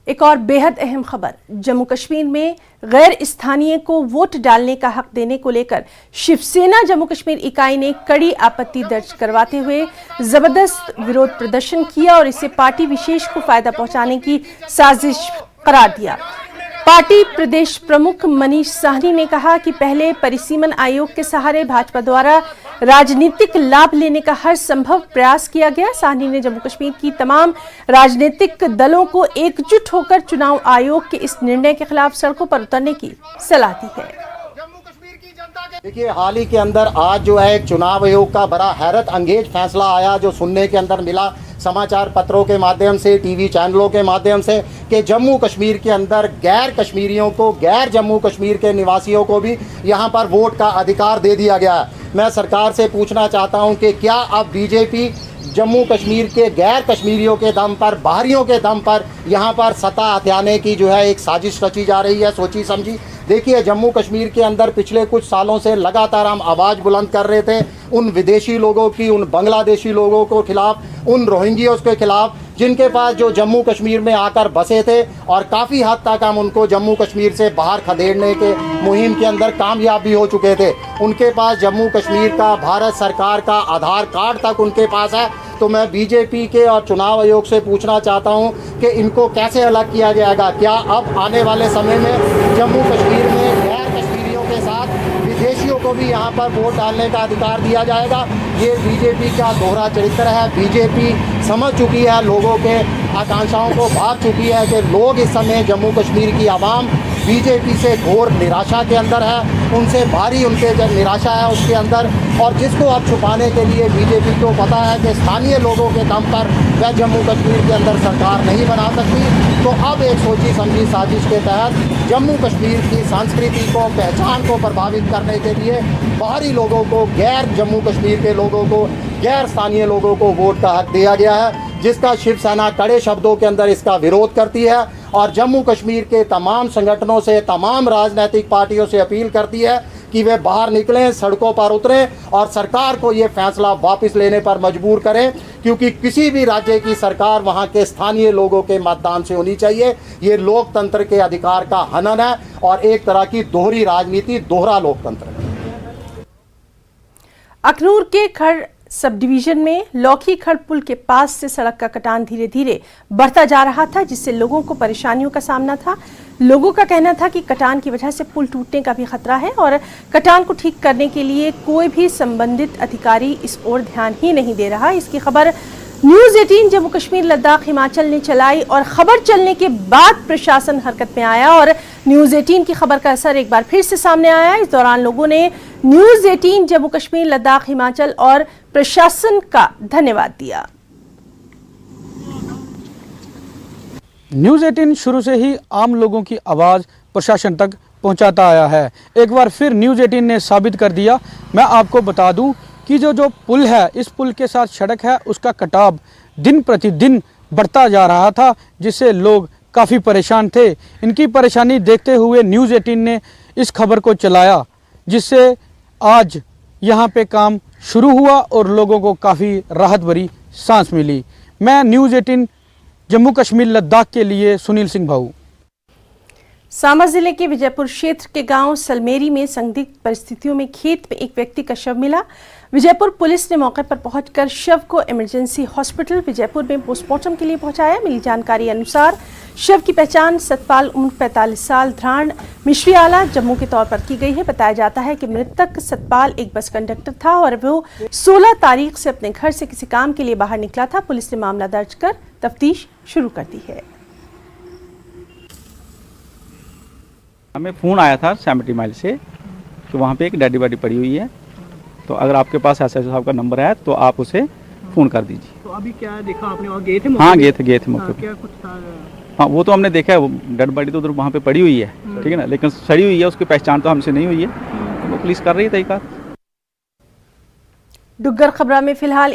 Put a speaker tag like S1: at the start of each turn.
S1: एक और बेहद अहम खबर। जम्मू कश्मीर में गैर स्थानीय को वोट डालने का हक देने को लेकर शिवसेना जम्मू कश्मीर इकाई ने कड़ी आपत्ति दर्ज करवाते हुए जबरदस्त विरोध प्रदर्शन किया और इसे पार्टी विशेष को फायदा पहुंचाने की साजिश करार दिया। पार्टी प्रदेश प्रमुख मनीष साहनी ने कहा कि पहले परिसीमन आयोग के सहारे भाजपा द्वारा राजनीतिक लाभ लेने का हर संभव प्रयास किया गया। साहनी ने जम्मू कश्मीर की तमाम राजनीतिक दलों को एकजुट होकर चुनाव आयोग के इस निर्णय के खिलाफ सड़कों पर उतरने की सलाह दी है।
S2: देखिए, हाल ही के अंदर आज जो है एक चुनाव आयोग का बड़ा हैरत अंगेज फैसला आया, जो सुनने के अंदर मिला समाचार पत्रों के माध्यम से, टीवी चैनलों के माध्यम से, कि जम्मू कश्मीर के अंदर गैर कश्मीरियों को, गैर जम्मू कश्मीर के निवासियों को भी यहां पर वोट का अधिकार दे दिया गया है। मैं सरकार से पूछना चाहता हूं कि क्या अब बीजेपी जम्मू कश्मीर के गैर कश्मीरियों के दम पर, बाहरियों के दम पर यहां पर सत्ता हथियाने की जो है एक साजिश रची जा रही है, सोची समझी। देखिए, जम्मू कश्मीर के अंदर पिछले कुछ सालों से लगातार हम आवाज़ बुलंद कर रहे थे उन विदेशी लोगों की, उन बांग्लादेशी लोगों को खिलाफ, उन रोहिंग्यों के खिलाफ जिनके पास जो जम्मू कश्मीर में आकर बसे थे, और काफ़ी हद तक हम उनको जम्मू कश्मीर से बाहर खदेड़ने के मुहिम के अंदर कामयाब भी हो चुके थे। उनके पास जम्मू कश्मीर का, भारत सरकार का आधार कार्ड तक उनके पास है। तो मैं बीजेपी के और चुनाव आयोग से पूछना चाहता हूं कि इनको कैसे अलग किया जाएगा। क्या अब आने वाले समय में जम्मू कश्मीर में गैर कश्मीरियों के साथ विदेशियों को भी यहां पर वोट डालने का अधिकार दिया जाएगा? ये बीजेपी का दोहरा चरित्र है। बीजेपी समझ चुकी है, लोगों के आकांक्षाओं को भाग चुकी है कि लोग इस समय जम्मू कश्मीर की आवाम बीजेपी से घोर निराशा के अंदर है, उनसे भारी उनके जब निराशा है उसके अंदर, और जिसको अब छुपाने के लिए बीजेपी को पता है कि स्थानीय लोगों के दम पर वह जम्मू कश्मीर के अंदर सरकार नहीं बना सकती। तो अब एक सोची समझी साजिश के तहत जम्मू कश्मीर की संस्कृति को, पहचान को प्रभावित करने के लिए बाहरी लोगों को, गैर जम्मू कश्मीर के लोगों को, गैर स्थानीय लोगों को वोट का हक दिया गया है, जिसका शिवसेना कड़े शब्दों के अंदर इसका विरोध करती है और जम्मू कश्मीर के तमाम संगठनों से, तमाम राजनीतिक पार्टियों से अपील करती है कि वे बाहर निकलें, सड़कों पर उतरें और सरकार को ये फैसला वापस लेने पर मजबूर करें, क्योंकि किसी भी राज्य की सरकार वहाँ के स्थानीय लोगों के मतदान से होनी चाहिए। ये लोकतंत्र के अधिकार का हनन है और एक तरह की दोहरी राजनीति, दोहरा लोकतंत्र है।
S1: अखनूर के खड़ सब डिवीजन में लौखी खड़ पुल के पास से सड़क का कटान धीरे धीरे बढ़ता जा रहा था, जिससे लोगों को परेशानियों का सामना था। लोगों का कहना था कि कटान की वजह से पुल टूटने का भी खतरा है और कटान को ठीक करने के लिए कोई भी संबंधित अधिकारी इस ओर ध्यान ही नहीं दे रहा। इसकी खबर न्यूज़ 18 जम्मू कश्मीर लद्दाख हिमाचल ने चलाई और खबर चलने के बाद प्रशासन हरकत में आया और न्यूज़ 18 की खबर का असर एक बार फिर से सामने आया। इस दौरान लोगों ने न्यूज़ 18 जम्मू कश्मीर लद्दाख हिमाचल और प्रशासन का धन्यवाद दिया।
S3: न्यूज़ 18 शुरू से ही आम लोगों की आवाज़ प्रशासन तक पहुंचाता आया है। एक बार फिर न्यूज़ 18 ने साबित कर दिया। मैं आपको बता दूं कि जो पुल है, इस पुल के साथ सड़क है, उसका कटाव दिन प्रतिदिन बढ़ता जा रहा था, जिससे लोग काफ़ी परेशान थे। इनकी परेशानी देखते हुए न्यूज़ 18 ने इस खबर को चलाया, जिससे आज यहाँ पे काम शुरू हुआ और लोगों को काफ़ी राहत भरी सांस मिली। मैं न्यूज़ 18 जम्मू कश्मीर लद्दाख के लिए सुनील सिंह भाऊ।
S1: सामा जिले के विजयपुर क्षेत्र के गांव सलमेरी में संदिग्ध परिस्थितियों में खेत में एक व्यक्ति का शव मिला। विजयपुर पुलिस ने मौके पर पहुंचकर शव को इमरजेंसी हॉस्पिटल विजयपुर में पोस्टमार्टम के लिए पहुंचाया। मिली जानकारी अनुसार शव की पहचान सतपाल उम्र 45 साल, ध्राण मिश्री आला जम्मू के तौर पर की गई है। बताया जाता है कि मृतक सतपाल एक बस कंडक्टर था और वो 16 तारीख से अपने घर से किसी काम के लिए बाहर निकला था। पुलिस ने मामला दर्ज कर तफ्तीश शुरू कर दी है।
S4: हमें फ़ोन आया था 70 माइल से कि वहाँ पे एक डेड बॉडी पड़ी हुई है, तो अगर आपके पास एसएचओ साहब का नंबर है तो आप उसे फ़ोन कर दीजिए।
S5: तो अभी क्या देखा आपने, वहाँ गए थे?
S4: हाँ, गए थे मौके पे।
S5: क्या कुछ था?
S4: हाँ, वो तो हमने देखा है, वो डेड बॉडी तो उधर वहाँ पे पड़ी हुई है, ठीक है ना, लेकिन सड़ी हुई है, उसकी पहचान तो हमसे नहीं हुई है, तो वो पुलिस कर रही है तहकीकात।
S1: डुग्गर खबरा में फिलहाल